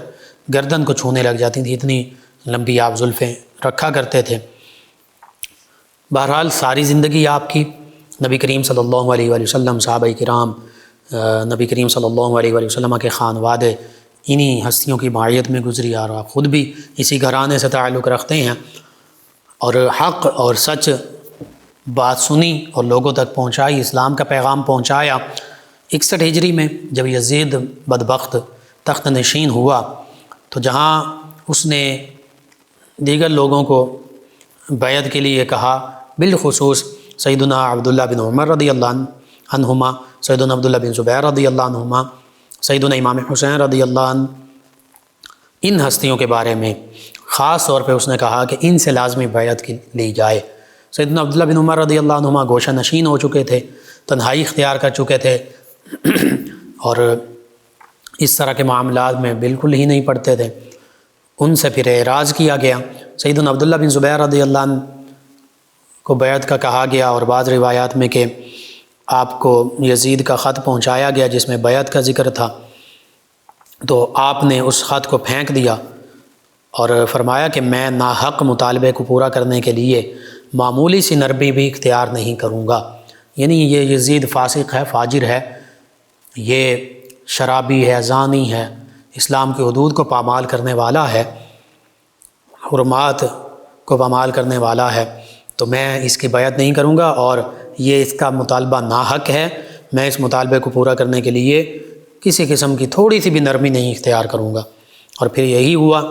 گردن کو چھونے لگ جاتی تھیں، اتنی لمبی آپ زلفیں رکھا کرتے تھے۔ بہرحال ساری زندگی آپ کی نبی کریم صلی اللہ علیہ وآلہ وسلم، صحابہ کرام، نبی کریم صلی اللہ علیہ وآلہ وسلم کے خانوادے، انہی ہستیوں کی معیت میں گزری، اور آپ خود بھی اسی گھرانے سے تعلق رکھتے ہیں، اور حق اور سچ بات سنی اور لوگوں تک پہنچائی، اسلام کا پیغام پہنچایا۔ 61 ہجری میں جب یزید بدبخت تخت نشین ہوا، تو جہاں اس نے دیگر لوگوں کو بیعت کے لیے کہا، بالخصوص سیدنا عبداللہ بن عمر رضی اللہ عنہما، سیدنا عبداللہ بن زبیر رضی اللہ عنہما، سیدنا امام حسین رضی اللہ عنہ، ان ہستیوں کے بارے میں خاص طور پہ اس نے کہا کہ ان سے لازمی بیعت لی جائے۔ سیدنا عبداللہ بن عمر رضی اللہ عنہما گوشہ نشین ہو چکے تھے، تنہائی اختیار کر چکے تھے، اور اس طرح کے معاملات میں بالکل ہی نہیں پڑتے تھے۔ ان سے پھر اعراض کیا گیا، سیدنا عبداللہ بن زبیر رضی اللہ عنہ کو بیعت کا کہا گیا، اور بعض روایات میں کہ آپ کو یزید کا خط پہنچایا گیا جس میں بیعت کا ذکر تھا، تو آپ نے اس خط کو پھینک دیا اور فرمایا کہ میں ناحق مطالبے کو پورا کرنے کے لیے معمولی سی نرمی بھی اختیار نہیں کروں گا۔ یعنی یہ یزید فاسق ہے، فاجر ہے، یہ شرابی ہے، زانی ہے، اسلام کی حدود کو پامال کرنے والا ہے، حرمات کو پامال کرنے والا ہے، تو میں اس کی بیعت نہیں کروں گا، اور یہ اس کا مطالبہ ناحق ہے، میں اس مطالبے کو پورا کرنے کے لیے کسی قسم کی تھوڑی سی بھی نرمی نہیں اختیار کروں گا۔ اور پھر یہی ہوا،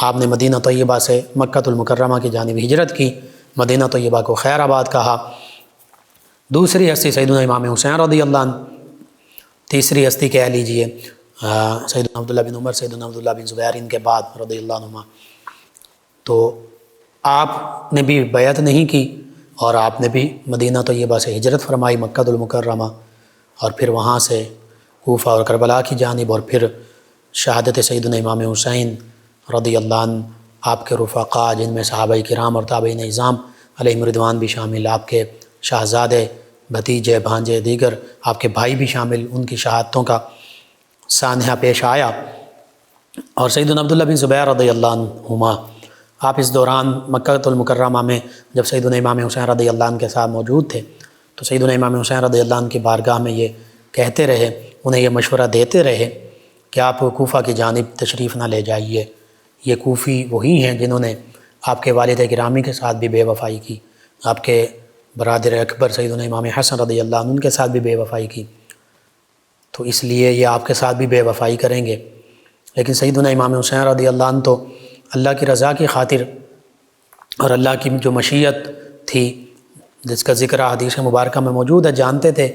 آپ نے مدینہ طیبہ سے مکہ المکرمہ کی جانب ہجرت کی، مدینہ طیبہ کو خیر آباد کہا۔ دوسری ہستی سیدنا امام حسین رضی اللہ عنہ، تیسری ہستی کہہ لیجئے سیدنا عبداللہ بن عمر، سیدنا عبداللہ بن زبیر، ان کے بعد رضی اللہ عنہما، تو آپ نے بھی بیعت نہیں کی، اور آپ نے بھی مدینہ طیبہ سے ہجرت فرمائی مکہ المکرمہ، اور پھر وہاں سے کوفہ اور کربلا کی جانب، اور پھر شہادت سیدنا امام حسین رضی اللہ عنہ، آپ کے رفقاء جن میں صحابہ کرام اور تابعین اعظام علیہم رضوان بھی شامل، آپ کے شہزادے، بھتیجے، بھانجے، دیگر آپ کے بھائی بھی شامل، ان کی شہادتوں کا سانحہ پیش آیا۔ اور سیدنا عبداللہ بن زبیر رضی اللہ عنہما، آپ اس دوران مکہ المکرمہ میں جب سیدنا امام حسین رضی اللہ عنہ کے ساتھ موجود تھے، تو سیدنا امام حسین رضی اللہ عنہ کی بارگاہ میں یہ کہتے رہے، انہیں یہ مشورہ دیتے رہے کہ آپ کوفہ کی جانب تشریف نہ لے جائیے، یہ کوفی وہی ہیں جنہوں نے آپ کے والد گرامی کے ساتھ بھی بے وفائی کی، آپ کے برادر اکبر سیدنا امام حسن رضی اللہ عنہ کے ساتھ بھی بے وفائی کی، تو اس لیے یہ آپ کے ساتھ بھی بے وفائی کریں گے۔ لیکن سیدنا امام حسین رضی اللہ عنہ تو اللہ کی رضا کی خاطر اور اللہ کی جو مشیت تھی جس کا ذکر حدیث مبارکہ میں موجود ہے، جانتے تھے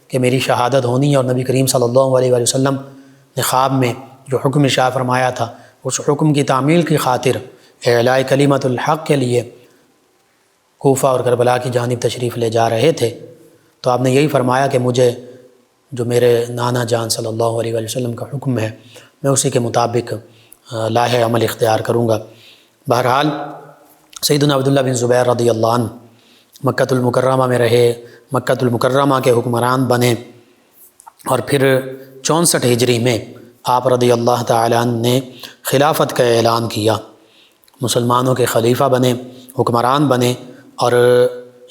کہ میری شہادت ہونی ہے، اور نبی کریم صلی اللہ علیہ وآلہ وسلم نے خواب میں جو حکم ارشاد فرمایا تھا اس حکم کی تعمیل کی خاطر اعلاء کلمت الحق کے لیے کوفہ اور کربلا کی جانب تشریف لے جا رہے تھے، تو آپ نے یہی فرمایا کہ مجھے جو میرے نانا جان صلی اللہ علیہ وآلہ وسلم کا حکم ہے میں اسی کے مطابق لاہ عمل اختیار کروں گا۔ بہرحال سیدنا عبداللہ بن زبیر رضی اللہ عنہ مکۃ المکرمہ میں رہے، مکۃ المکرمہ کے حکمران بنے، اور پھر 64 ہجری میں آپ رضی اللہ تعالی عنہ نے خلافت کا اعلان کیا، مسلمانوں کے خلیفہ بنے، حکمران بنے، اور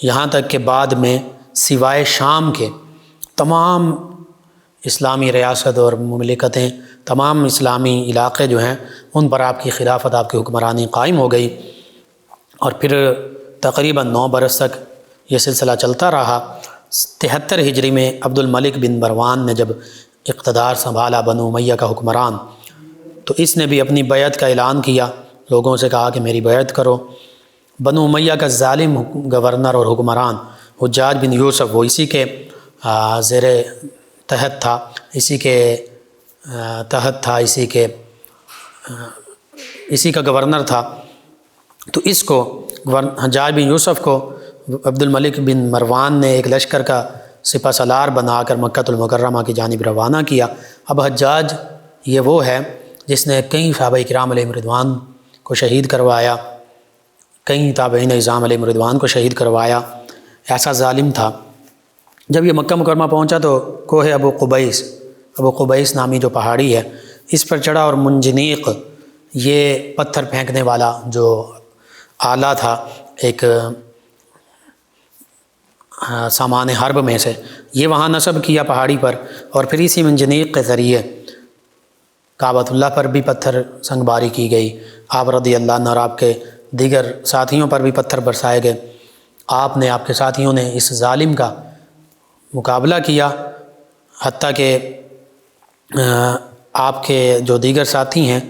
یہاں تک کہ بعد میں سوائے شام کے تمام اسلامی ریاست اور مملکتیں، تمام اسلامی علاقے جو ہیں ان پر آپ کی خلافت، آپ کی حکمرانی قائم ہو گئی، اور پھر تقریباً 9 برس تک یہ سلسلہ چلتا رہا۔ 73 ہجری میں عبد الملک بن مروان نے جب اقتدار سنبھالا، بنو امیہ کا حکمران، تو اس نے بھی اپنی بیعت کا اعلان کیا، لوگوں سے کہا کہ میری بیعت کرو۔ بنو امیہ کا ظالم گورنر اور حکمران حجاج بن یوسف، وہ اسی کے زیر تحت تھا، اسی کا گورنر تھا، تو اس کو حجاج بن یوسف کو عبد الملک بن مروان نے ایک لشکر کا سپہ سالار بنا کر مکۃ المکرمہ کی جانب روانہ کیا۔ اب حجاج یہ وہ ہے جس نے کئی صحابہ کرام علیہم رضوان کو شہید کروایا، کئی تابعین اعظام علیہم رضوان کو شہید کروایا، ایسا ظالم تھا۔ جب یہ مکہ مکرمہ پہنچا تو کوہ ابو قبیس نامی جو پہاڑی ہے اس پر چڑھا، اور منجنیق یہ پتھر پھینکنے والا جو آلہ تھا ایک سامان حرب میں سے، یہ وہاں نصب کیا پہاڑی پر، اور پھر اسی منجنیق کے ذریعے کعبۃ اللہ پر بھی پتھر سنگ باری کی گئی، آپ رضی اللہ عنہ اور آپ کے دیگر ساتھیوں پر بھی پتھر برسائے گئے۔ آپ نے، آپ کے ساتھیوں نے اس ظالم کا مقابلہ کیا، حتیٰ کہ آپ کے جو دیگر ساتھی ہیں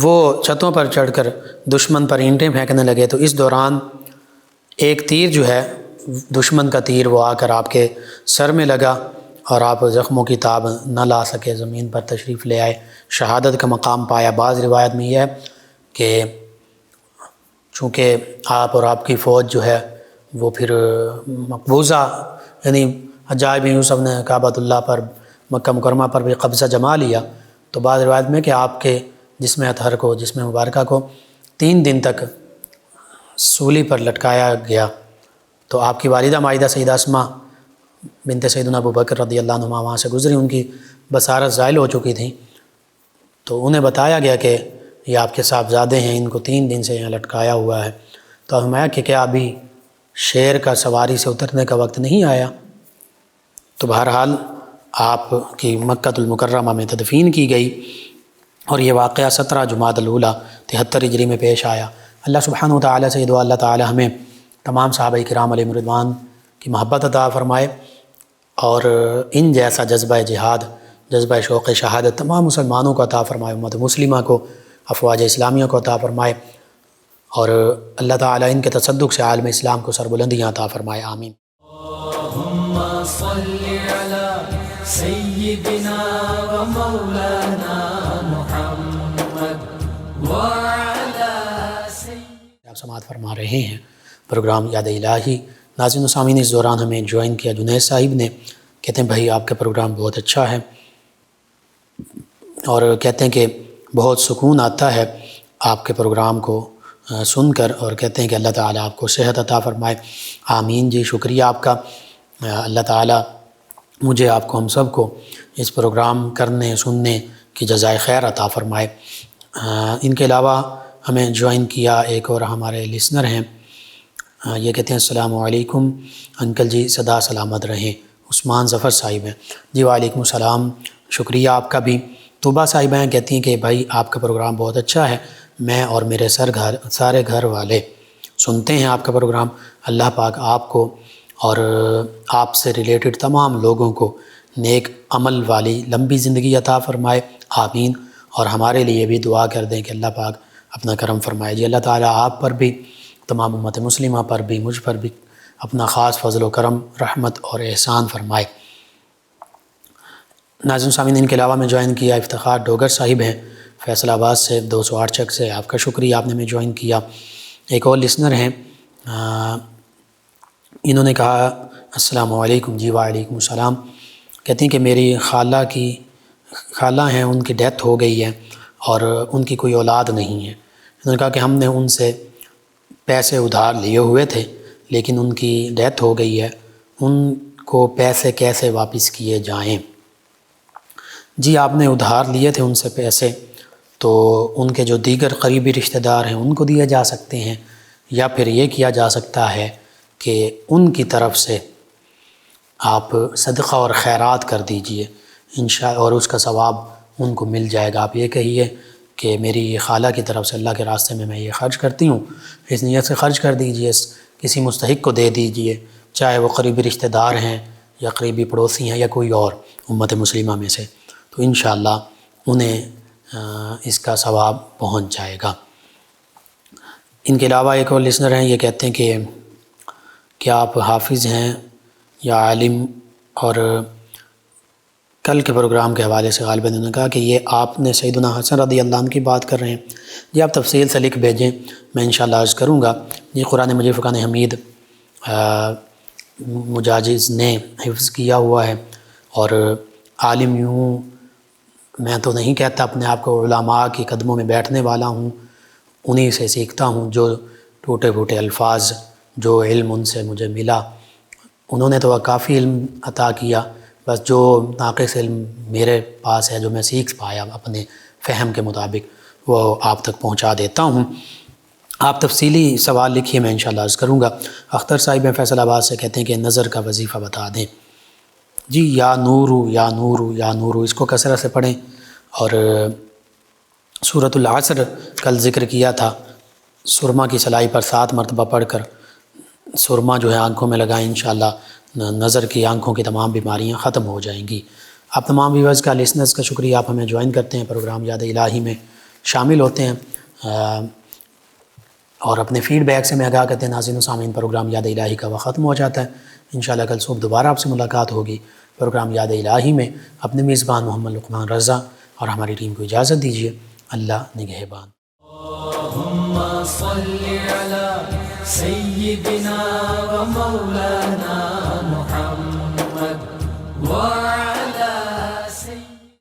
وہ چھتوں پر چڑھ کر دشمن پر اینٹیں پھینکنے لگے، تو اس دوران ایک تیر جو ہے دشمن کا تیر وہ آ کر آپ کے سر میں لگا، اور آپ زخموں کی تاب نہ لا سکے، زمین پر تشریف لے آئے، شہادت کا مقام پایا۔ بعض روایت میں یہ ہے کہ چونکہ آپ اور آپ کی فوج جو ہے وہ پھر مقبوضہ، یعنی حجاج بن یوسف نے کعبۃ اللہ پر، مکہ مکرمہ پر بھی قبضہ جما لیا، تو بعض روایت میں کہ آپ کے جسم اطہر کو، جسم مبارکہ کو 3 دن تک سولی پر لٹکایا گیا۔ تو آپ کی والدہ مائدہ سیدہ اسماء بنت سیدنا ابو بکر رضی اللہ عنہما وہاں سے گزری، ان کی بصارت زائل ہو چکی تھی، تو انہیں بتایا گیا کہ یہ آپ کے صاحبزادے ہیں، ان کو 3 دن سے یہاں لٹکایا ہوا ہے۔ تو فرمایا کہ کیا ابھی شیر کا سواری سے اترنے کا وقت نہیں آیا؟ تو بہرحال آپ کی مکۃ المکرمہ میں تدفین کی گئی، اور یہ واقعہ 17 جمادی الاولیٰ 73 ہجری میں پیش آیا۔ اللہ سبحانہ وتعالی سے دعا اللہ تعالی ہمیں تمام صحابہ کرام علیہم رضوان کی محبت عطا فرمائے، اور ان جیسا جذبہ جہاد، جذبہ شوق شہادت تمام مسلمانوں کو عطا فرمائے، امت مسلمہ کو، افواج اسلامیہ کو عطا فرمائے، اور اللہ تعالی ان کے تصدق سے عالم اسلام کو سربلندیاں عطا فرمائے، آمین۔ اللهم صل على سيدنا ومولانا محمد وعلى سيدنا۔ آپ سماعت فرما رہے ہیں پروگرام یاد الہی۔ ناظرین و سامعین، اس دوران ہمیں جوائن کیا جنید صاحب نے، کہتے ہیں بھائی آپ کا پروگرام بہت اچھا ہے، اور کہتے ہیں کہ بہت سکون آتا ہے آپ کے پروگرام کو سن کر، اور کہتے ہیں کہ اللہ تعالیٰ آپ کو صحت عطا فرمائے، آمین جی، شکریہ آپ کا۔ اللہ تعالیٰ مجھے، آپ کو، ہم سب کو اس پروگرام کرنے سننے کی جزائے خیر عطا فرمائے۔ ان کے علاوہ ہمیں جوائن کیا ایک اور ہمارے لسنر ہیں، یہ کہتے ہیں السلام علیکم انکل جی، صدا سلامت رہیں، عثمان ظفر صاحب ہیں۔ جی وعلیکم السلام، شکریہ آپ کا بھی۔ طوبہ صاحبہ ہیں، کہتی ہیں کہ بھائی آپ کا پروگرام بہت اچھا ہے، میں اور میرے سارے گھر والے سنتے ہیں آپ کا پروگرام۔ اللہ پاک آپ کو اور آپ سے ریلیٹڈ تمام لوگوں کو نیک عمل والی لمبی زندگی عطا فرمائے، آمین۔ اور ہمارے لیے بھی دعا کر دیں کہ اللہ پاک اپنا کرم فرمائے۔ جی اللہ تعالیٰ آپ پر بھی، تمام امت مسلمہ پر بھی، مجھ پر بھی اپنا خاص فضل و کرم، رحمت اور احسان فرمائے۔ ناظرین سامعین، ان کے علاوہ میں جوائن کیا افتخار ڈوگر صاحب ہیں فیصل آباد سے 208 چک سے، آپ کا شکریہ، آپ نے میں جوائن کیا۔ ایک اور لسنر ہیں، انہوں نے کہا السلام علیکم۔ جی وعلیکم السلام۔ کہتے ہیں کہ میری خالہ ہیں، ان کی ڈیتھ ہو گئی ہے اور ان کی کوئی اولاد نہیں ہے۔ انہوں نے کہا کہ ہم نے ان سے پیسے ادھار لیے ہوئے تھے لیکن ان کی ڈیتھ ہو گئی ہے، ان کو پیسے کیسے واپس کیے جائیں؟ جی آپ نے ادھار لیے تھے ان سے پیسے، تو ان کے جو دیگر قریبی رشتہ دار ہیں ان کو دیے جا سکتے ہیں، یا پھر یہ کیا جا سکتا ہے کہ ان کی طرف سے آپ صدقہ اور خیرات کر دیجئے اور اس کا ثواب ان کو مل جائے گا۔ آپ یہ کہیے کہ میری یہ خالہ کی طرف سے اللہ کے راستے میں یہ خرچ کرتی ہوں، اس نیت سے خرچ کر دیجئے، کسی مستحق کو دے دیجئے، چاہے وہ قریبی رشتہ دار ہیں یا قریبی پڑوسی ہیں یا کوئی اور امت مسلمہ میں سے، تو انشاءاللہ انہیں اس کا ثواب پہنچ جائے گا۔ ان کے علاوہ ایک اور لسنر ہیں، یہ کہتے ہیں کہ کیا آپ حافظ ہیں یا عالم؟ اور کل کے پروگرام کے حوالے سے غالباً انہوں نے کہا کہ یہ آپ نے سیدنا حسن رضی اللہ عنہ کی بات کر رہے ہیں۔ جی آپ تفصیل سے لکھ بھیجیں، میں انشاءاللہ عرض کروں گا۔ یہ قرآن مجید فرقان حمید مجاجز نے حفظ کیا ہوا ہے، اور عالم یوں میں تو نہیں کہتا اپنے آپ کو، علماء کی قدموں میں بیٹھنے والا ہوں، انہی سے سیکھتا ہوں، جو ٹوٹے پھوٹے الفاظ، جو علم ان سے مجھے ملا، انہوں نے تو کافی علم عطا کیا، بس جو ناقص علم میرے پاس ہے، جو میں سیکھ پایا اپنے فہم کے مطابق، وہ آپ تک پہنچا دیتا ہوں۔ آپ تفصیلی سوال لکھیے، میں انشاءاللہ عرض کروں گا۔ اختر صاحب ہیں فیصل آباد سے، کہتے ہیں کہ نظر کا وظیفہ بتا دیں۔ جی یا نورو یا نورو یا نورو، اس کو کثرت سے پڑھیں، اور سورۃ العصر کل ذکر کیا تھا، سرما کی سلائی پر 7 مرتبہ پڑھ کر سرما جو ہے آنکھوں میں لگائیں، انشاءاللہ نظر کی، آنکھوں کی تمام بیماریاں ختم ہو جائیں گی۔ آپ تمام ویورز کا، لسنرز کا شکریہ، آپ ہمیں جوائن کرتے ہیں، پروگرام یاد الہی میں شامل ہوتے ہیں، اور اپنے فیڈ بیک سے میں آگاہ کرتے ہیں۔ ناظرین و سامعین، پروگرام یاد الہی کا وقت ختم ہو جاتا ہے، انشاءاللہ کل صبح دوبارہ آپ سے ملاقات ہوگی پروگرام یاد الہی میں۔ اپنے میزبان محمد لقمان رضا اور ہماری ٹیم کو اجازت دیجیے، اللہ نگہبان۔ اللہم صل علی سیدنا و مولانا